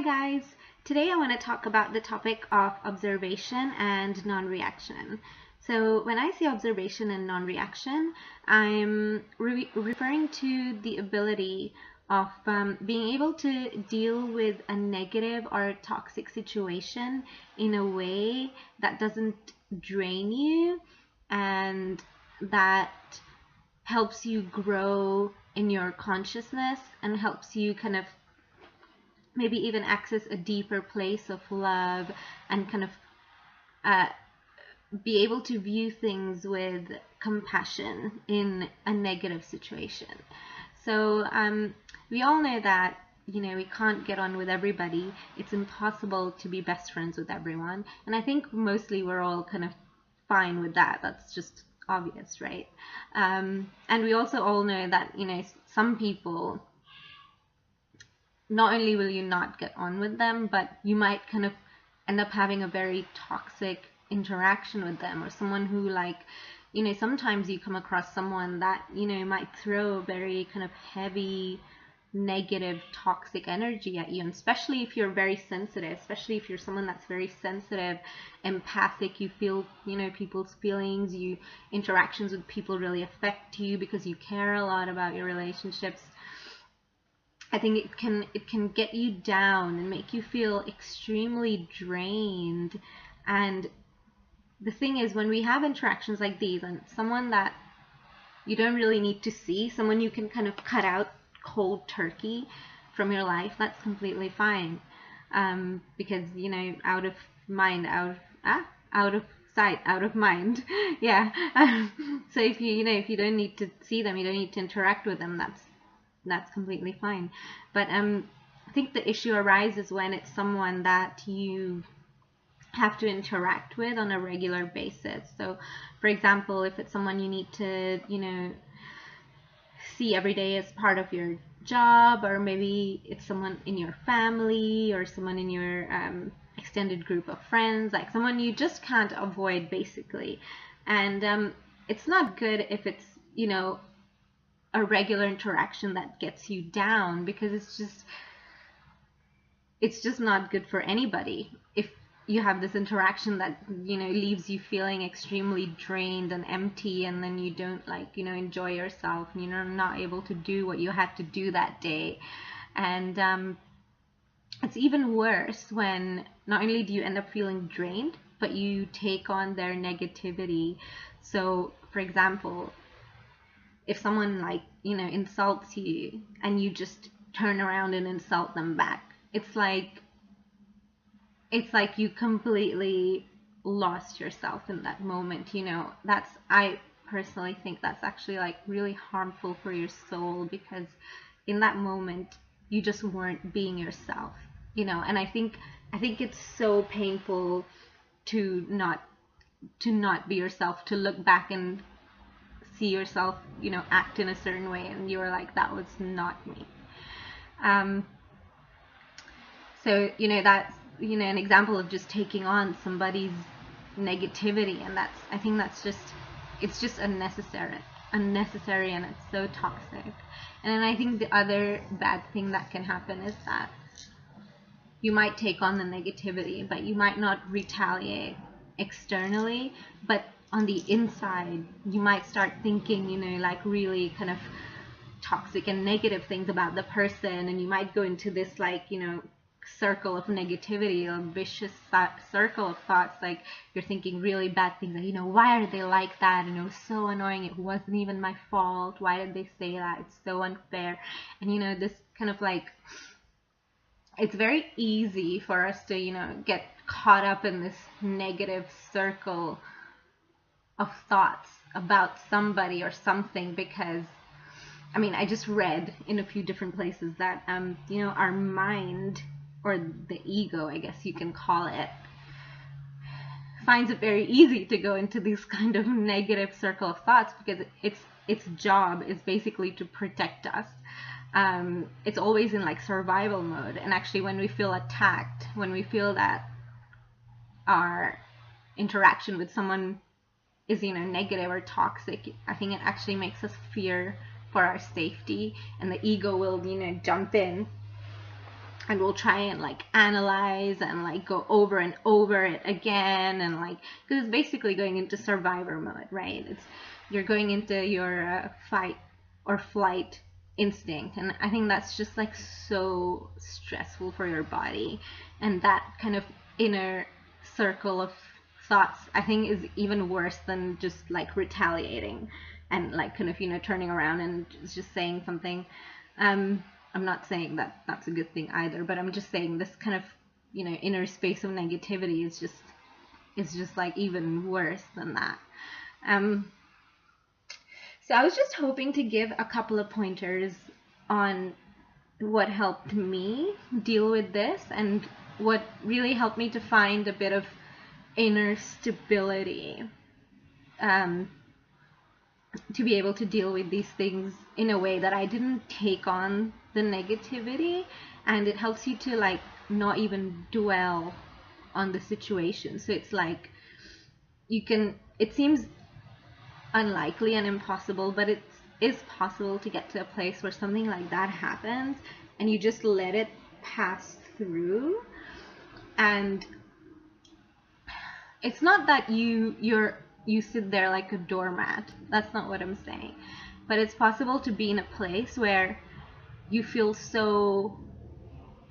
Hi guys! Today I want to talk about the topic of observation and non-reaction. So when I say observation and non-reaction, I'm referring to the ability of being able to deal with a negative or toxic situation in a way that doesn't drain you and that helps you grow in your consciousness and helps you kind of maybe even access a deeper place of love and kind of be able to view things with compassion in a negative situation. So we all know that we can't get on with everybody. It's impossible to be best friends with everyone, and I think mostly we're all kind of fine with that. That's just obvious, right? And we also all know that some people, not only will you not get on with them, but you might kind of end up having a very toxic interaction with them, or someone who, like, sometimes you come across someone that might throw a very kind of heavy, negative, toxic energy at you, and especially if you're very sensitive, especially if you're someone that's very sensitive, empathic, you feel people's feelings, interactions with people really affect you because you care a lot about your relationships. I think it can get you down and make you feel extremely drained. And the thing is, when we have interactions like these, and someone that you don't really need to see, someone you can kind of cut out cold turkey from your life, that's completely fine. Because out of mind, out of sight, out of mind. Yeah. So if you don't need to see them, you don't need to interact with them, that's completely fine. But I think the issue arises when it's someone that you have to interact with on a regular basis. So for example, if it's someone you need to see every day as part of your job, or maybe it's someone in your family or someone in your extended group of friends, like someone you just can't avoid basically. And it's not good if it's a regular interaction that gets you down, because it's just not good for anybody if you have this interaction that leaves you feeling extremely drained and empty, and then you don't enjoy yourself, and you're not able to do what you had to do that day. And it's even worse when not only do you end up feeling drained, but you take on their negativity. So for example, if someone insults you and you just turn around and insult them back, it's like you completely lost yourself in that moment. I personally think that's actually really harmful for your soul, because in that moment you just weren't being yourself, and I think it's so painful to not be yourself, to look back and see yourself act in a certain way and you're like, that was not me. So that's an example of just taking on somebody's negativity, and I think it's just unnecessary, and it's so toxic. And then I think the other bad thing that can happen is that you might take on the negativity, but you might not retaliate externally, but on the inside you might start thinking really kind of toxic and negative things about the person, and you might go into this circle of negativity, a vicious circle of thoughts, you're thinking really bad things, why are they like that, it was so annoying, it wasn't even my fault, why did they say that, it's so unfair. And this kind of it's very easy for us to get caught up in this negative circle of thoughts about somebody or something, because I just read in a few different places that our mind, or the ego, I guess you can call it, finds it very easy to go into this kind of negative circle of thoughts, because its job is basically to protect us. It's always in survival mode, and actually when we feel attacked, when we feel that our interaction with someone is negative or toxic, I think it actually makes us fear for our safety, and the ego will jump in and we'll try and like analyze and like go over and over it again, and like, because it's basically going into survivor mode, right? You're going into your fight or flight instinct, and I think that's just like so stressful for your body. And that kind of inner circle of thoughts, I think, is even worse than just like retaliating and like kind of, you know, turning around and just saying something. I'm not saying that that's a good thing either, but I'm just saying this kind of, you know, inner space of negativity is just like even worse than that. So I was just hoping to give a couple of pointers on what helped me deal with this, and what really helped me to find a bit of inner stability, to be able to deal with these things in a way that I didn't take on the negativity, and it helps you to like not even dwell on the situation. So it's like it seems unlikely and impossible, but it is possible to get to a place where something like that happens and you just let it pass through. And it's not that you sit there like a doormat. That's not what I'm saying. But it's possible to be in a place where you feel so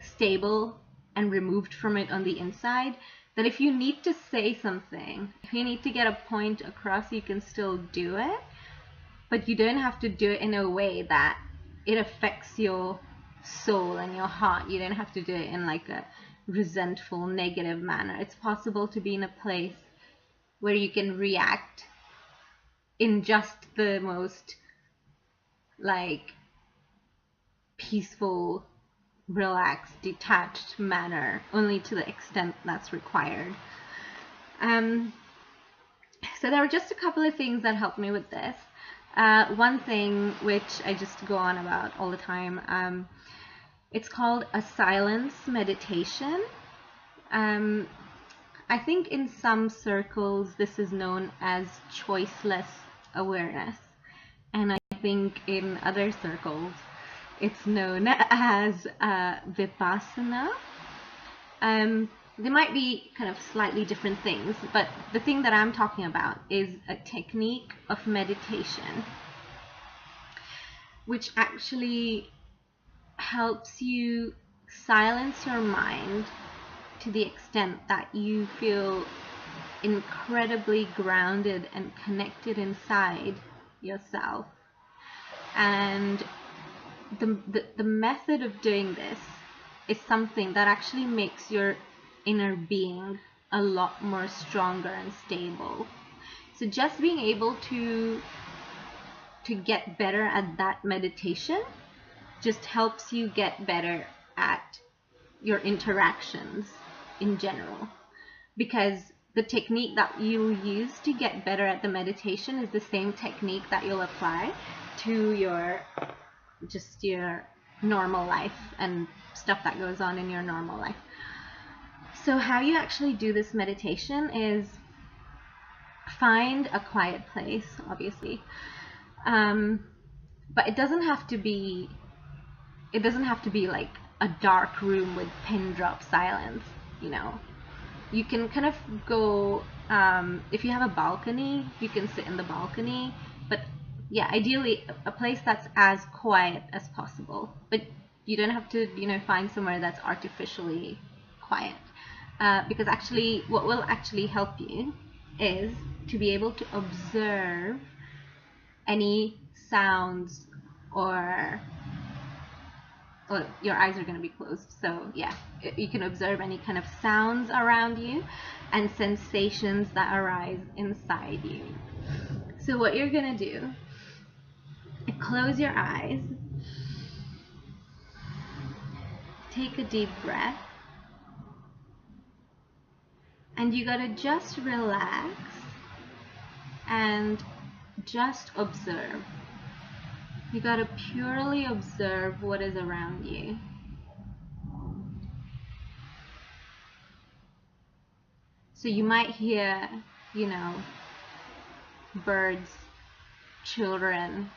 stable and removed from it on the inside that if you need to say something, if you need to get a point across, you can still do it. But you don't have to do it in a way that it affects your soul and your heart. You don't have to do it in like a resentful, negative manner. It's possible to be in a place where you can react in just the most like peaceful, relaxed, detached manner, only to the extent that's required. So there were just a couple of things that helped me with this. One thing which I just go on about all the time, it's called a silence meditation. I think in some circles this is known as choiceless awareness, and I think in other circles it's known as vipassana. They might be kind of slightly different things, but the thing that I'm talking about is a technique of meditation which actually helps you silence your mind to the extent that you feel incredibly grounded and connected inside yourself. And the method of doing this is something that actually makes your inner being a lot more stronger and stable. So just being able to get better at that meditation just helps you get better at your interactions in general, because the technique that you use to get better at the meditation is the same technique that you'll apply to your normal life and stuff that goes on in your normal life. So how you actually do this meditation is find a quiet place, obviously, but it doesn't have to be like a dark room with pin drop silence. You know, you can kind of go, if you have a balcony, you can sit in the balcony, but yeah, ideally a place that's as quiet as possible. But you don't have to, you know, find somewhere that's artificially quiet, because actually what will actually help you is to be able to observe any sounds, or well, your eyes are going to be closed, so yeah, you can observe any kind of sounds around you and sensations that arise inside you. So what you're going to do, close your eyes, take a deep breath, and you got to just relax and just observe. You got to purely observe what is around you. So you might hear, you know, birds, children,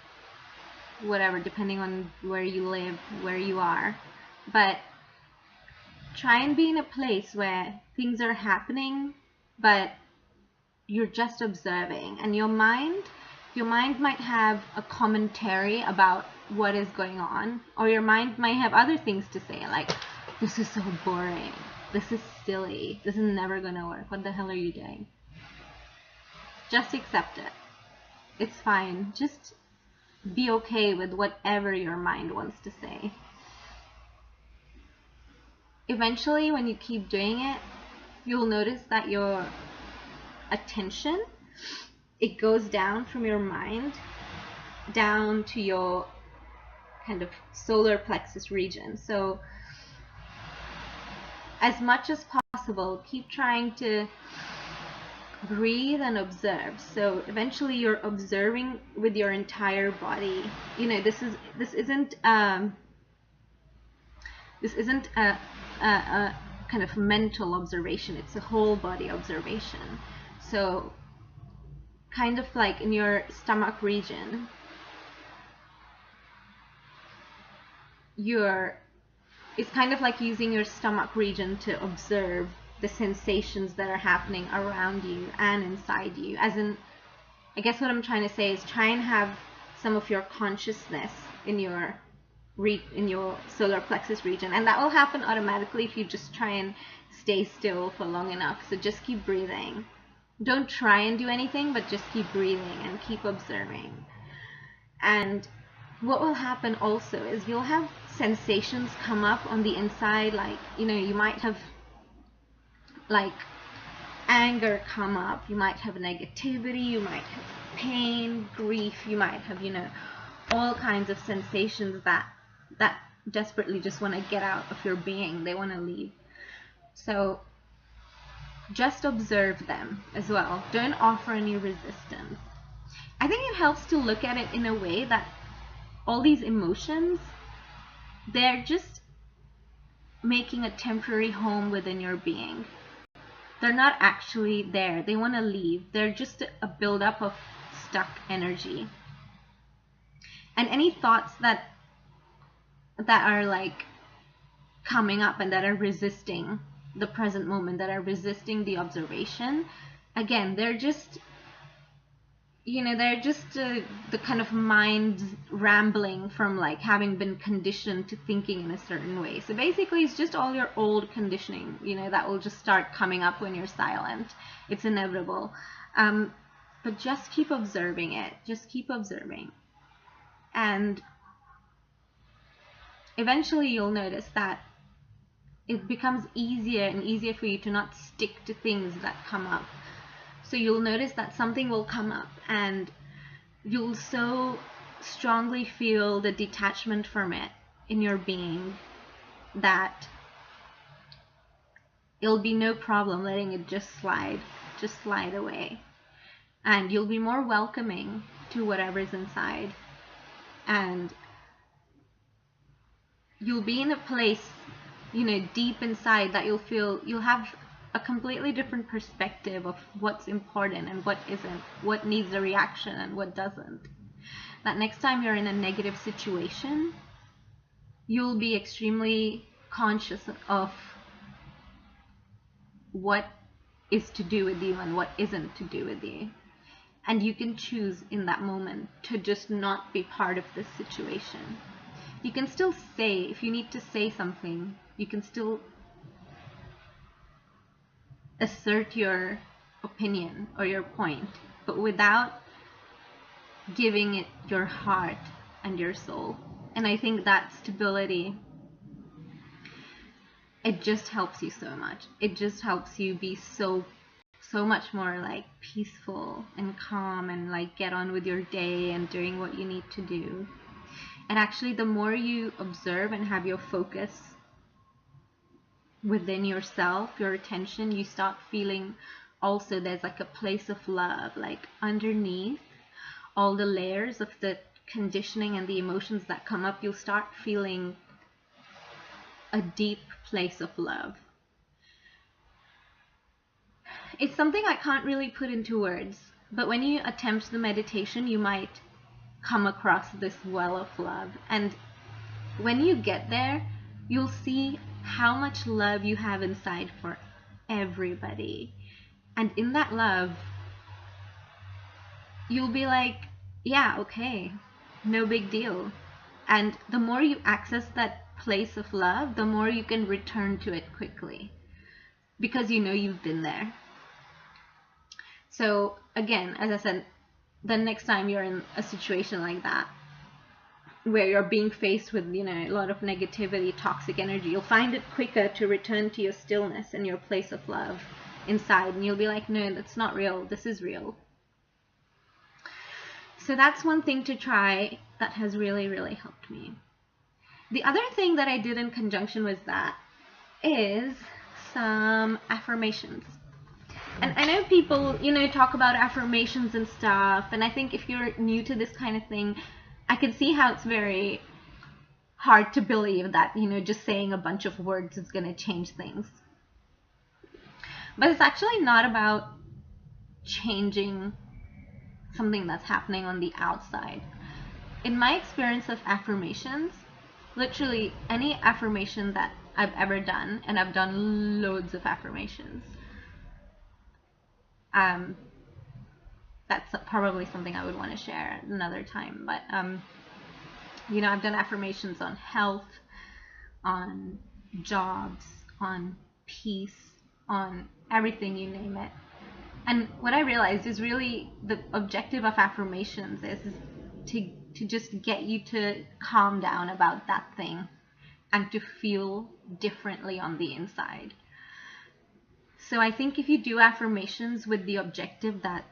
whatever, depending on where you live, where you are. But try and be in a place where things are happening, but you're just observing, and your mind might have a commentary about what is going on, or your mind might have other things to say, like, this is so boring, this is silly, this is never gonna work, what the hell are you doing? Just accept it. It's fine. Just be okay with whatever your mind wants to say. Eventually, when you keep doing it, you'll notice that your attention, it goes down from your mind down to your kind of solar plexus region. So as much as possible, keep trying to breathe and observe. So eventually you're observing with your entire body. You know, this isn't a kind of mental observation, it's a whole body observation. So kind of like in your stomach region, it's kind of like using your stomach region to observe the sensations that are happening around you and inside you. As in, I guess what I'm trying to say is try and have some of your consciousness in your solar plexus region, and that will happen automatically if you just try and stay still for long enough. So just keep breathing. Don't try and do anything, but just keep breathing and keep observing. And what will happen also is you'll have sensations come up on the inside, like, you know, you might have like anger come up, you might have negativity, you might have pain, grief, you might have, you know, all kinds of sensations that desperately just want to get out of your being. They want to leave. So just observe them as well. Don't offer any resistance. I think it helps to look at it in a way that all these emotions, they're just making a temporary home within your being. They're not actually there. They want to leave. They're just a buildup of stuck energy. And any thoughts that are like coming up and that are resisting the present moment, that are resisting the observation, again, they're just, you know, they're just the kind of mind rambling from like having been conditioned to thinking in a certain way. So basically it's just all your old conditioning, you know, that will just start coming up when you're silent. It's inevitable. But just keep observing it. Just keep observing. And eventually you'll notice that it becomes easier and easier for you to not stick to things that come up. So you'll notice that something will come up and you'll so strongly feel the detachment from it in your being that it'll be no problem letting it just slide away. And you'll be more welcoming to whatever's inside. And you'll be in a place, you know, deep inside that you'll have a completely different perspective of what's important and what isn't, what needs a reaction and what doesn't. That next time you're in a negative situation, you'll be extremely conscious of what is to do with you and what isn't to do with you. And you can choose in that moment to just not be part of this situation. You can still say, if you need to say something, you can still assert your opinion or your point, but without giving it your heart and your soul. And I think that stability, it just helps you so much. It just helps you be so much more like peaceful and calm and like get on with your day and doing what you need to do. And actually, the more you observe and have your focus within yourself, your attention, you start feeling also there's like a place of love, like underneath all the layers of the conditioning and the emotions that come up, you'll start feeling a deep place of love. It's something I can't really put into words, but when you attempt the meditation, you might come across this well of love. And when you get there, you'll see how much love you have inside for everybody. And in that love, you'll be like, yeah, okay, no big deal. And the more you access that place of love, the more you can return to it quickly, because you know you've been there. So again, as I said, the next time you're in a situation like that, where you're being faced with, a lot of negativity, toxic energy, you'll find it quicker to return to your stillness and your place of love inside. And you'll be like, no, that's not real. This is real. So that's one thing to try that has really, really helped me. The other thing that I did in conjunction with that is some affirmations. And I know people, talk about affirmations and stuff. And I think if you're new to this kind of thing, I can see how it's very hard to believe that, just saying a bunch of words is going to change things. But it's actually not about changing something that's happening on the outside. In my experience of affirmations, literally any affirmation that I've ever done, and I've done loads of affirmations, that's probably something I would want to share another time. But I've done affirmations on health, on jobs, on peace, on everything, you name it. And what I realized is really the objective of affirmations is to just get you to calm down about that thing and to feel differently on the inside. So I think if you do affirmations with the objective that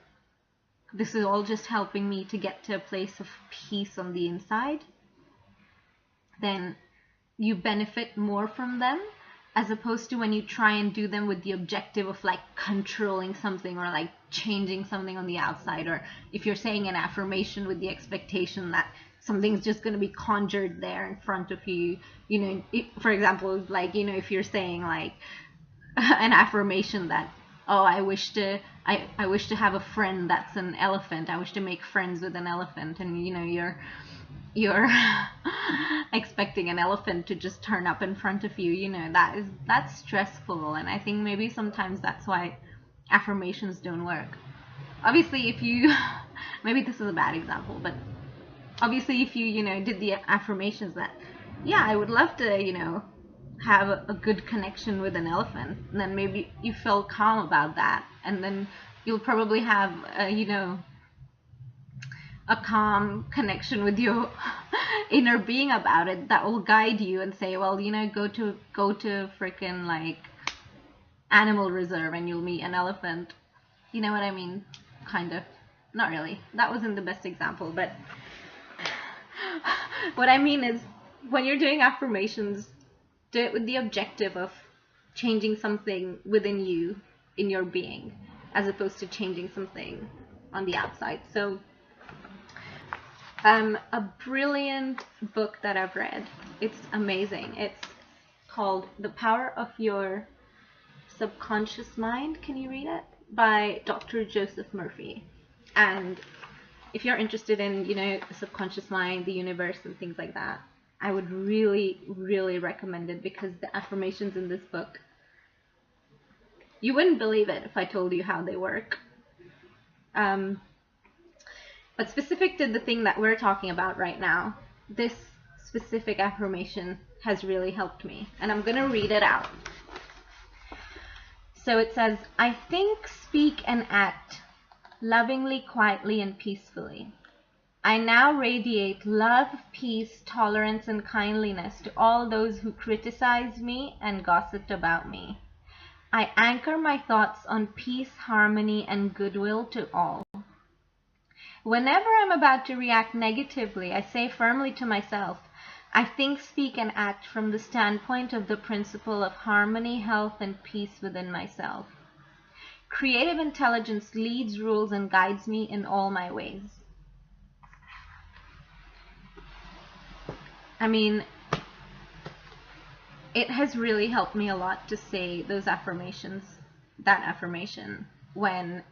this is all just helping me to get to a place of peace on the inside, then you benefit more from them, as opposed to when you try and do them with the objective of like controlling something or like changing something on the outside. Or if you're saying an affirmation with the expectation that something's just going to be conjured there in front of you, for example, like, if you're saying like an affirmation that, oh, I wish to have a friend that's an elephant. I wish to make friends with an elephant. And you're expecting an elephant to just turn up in front of you. That's stressful. And I think maybe sometimes that's why affirmations don't work. Obviously, if you maybe this is a bad example, but obviously if you did the affirmations that, yeah, I would love to have a good connection with an elephant, and then maybe you feel calm about that, and then you'll probably have a calm connection with your inner being about it that will guide you and say, well, go to freaking like animal reserve and you'll meet an elephant. You know what I mean? Kind of. Not really. That wasn't the best example, but what I mean is, when you're doing affirmations, do it with the objective of changing something within you, in your being, as opposed to changing something on the outside. So a brilliant book that I've read, it's amazing. It's called The Power of Your Subconscious Mind. Can you read it? By Dr. Joseph Murphy. And if you're interested in, the subconscious mind, the universe, and things like that, I would really, really recommend it, because the affirmations in this book, you wouldn't believe it if I told you how they work. But specific to the thing that we're talking about right now, this specific affirmation has really helped me. And I'm going to read it out. So it says, I think, speak, and act lovingly, quietly, and peacefully. I now radiate love, peace, tolerance, and kindliness to all those who criticize me and gossiped about me. I anchor my thoughts on peace, harmony, and goodwill to all. Whenever I'm about to react negatively, I say firmly to myself, I think, speak, and act from the standpoint of the principle of harmony, health, and peace within myself. Creative intelligence leads, rules, and guides me in all my ways. I mean, it has really helped me a lot to say those affirmations, that affirmation, when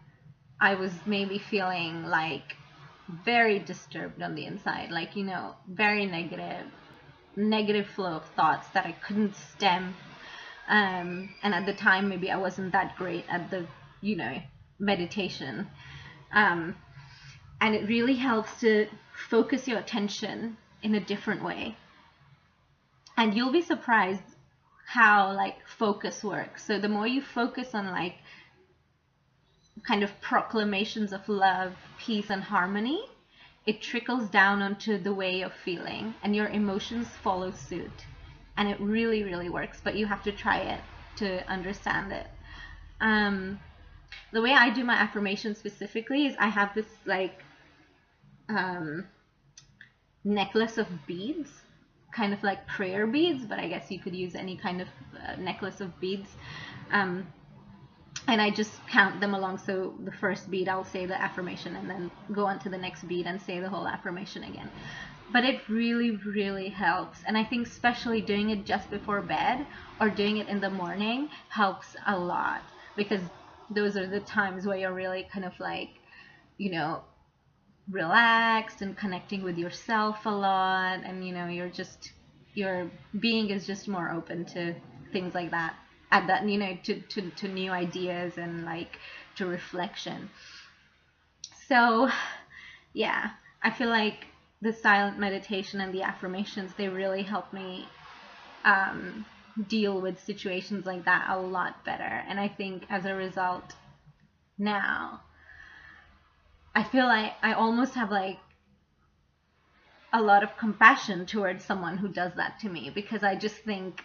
I was maybe feeling like very disturbed on the inside, like, very negative flow of thoughts that I couldn't stem And at the time, maybe I wasn't that great at the, meditation. And it really helps to focus your attention in a different way. And you'll be surprised how like focus works. So the more you focus on like kind of proclamations of love, peace, and harmony, it trickles down onto the way you're feeling, and your emotions follow suit. And it really, really works, but you have to try it to understand it. The way I do my affirmations specifically is I have this like necklace of beads, kind of like prayer beads, but I guess you could use any kind of necklace of beads. And I just count them along. So the first bead, I'll say the affirmation and then go on to the next bead and say the whole affirmation again. But it really, really helps. And I think especially doing it just before bed or doing it in the morning helps a lot, because those are the times where you're really kind of like, relaxed and connecting with yourself a lot. And, your being is just more open to things like that. At that, to new ideas and like to reflection. So yeah, I feel like the silent meditation and the affirmations, they really help me deal with situations like that a lot better. And I think as a result now, I feel like I almost have like a lot of compassion towards someone who does that to me, because I just think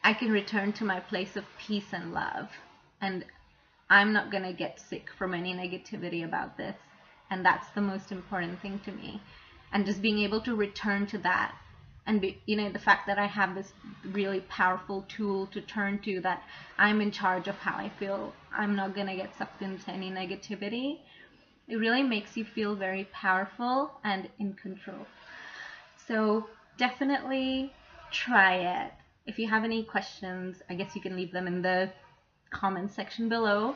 I can return to my place of peace and love, and I'm not going to get sick from any negativity about this. And that's the most important thing to me. And just being able to return to that, and the fact that I have this really powerful tool to turn to, that I'm in charge of how I feel, I'm not going to get sucked into any negativity. It really makes you feel very powerful and in control. So definitely try it. If you have any questions, I guess you can leave them in the comment section below.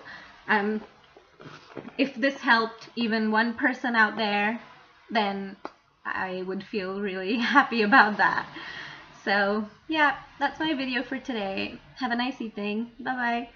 If this helped even one person out there, then I would feel really happy about that. So yeah, that's my video for today. Have a nice evening. Bye bye.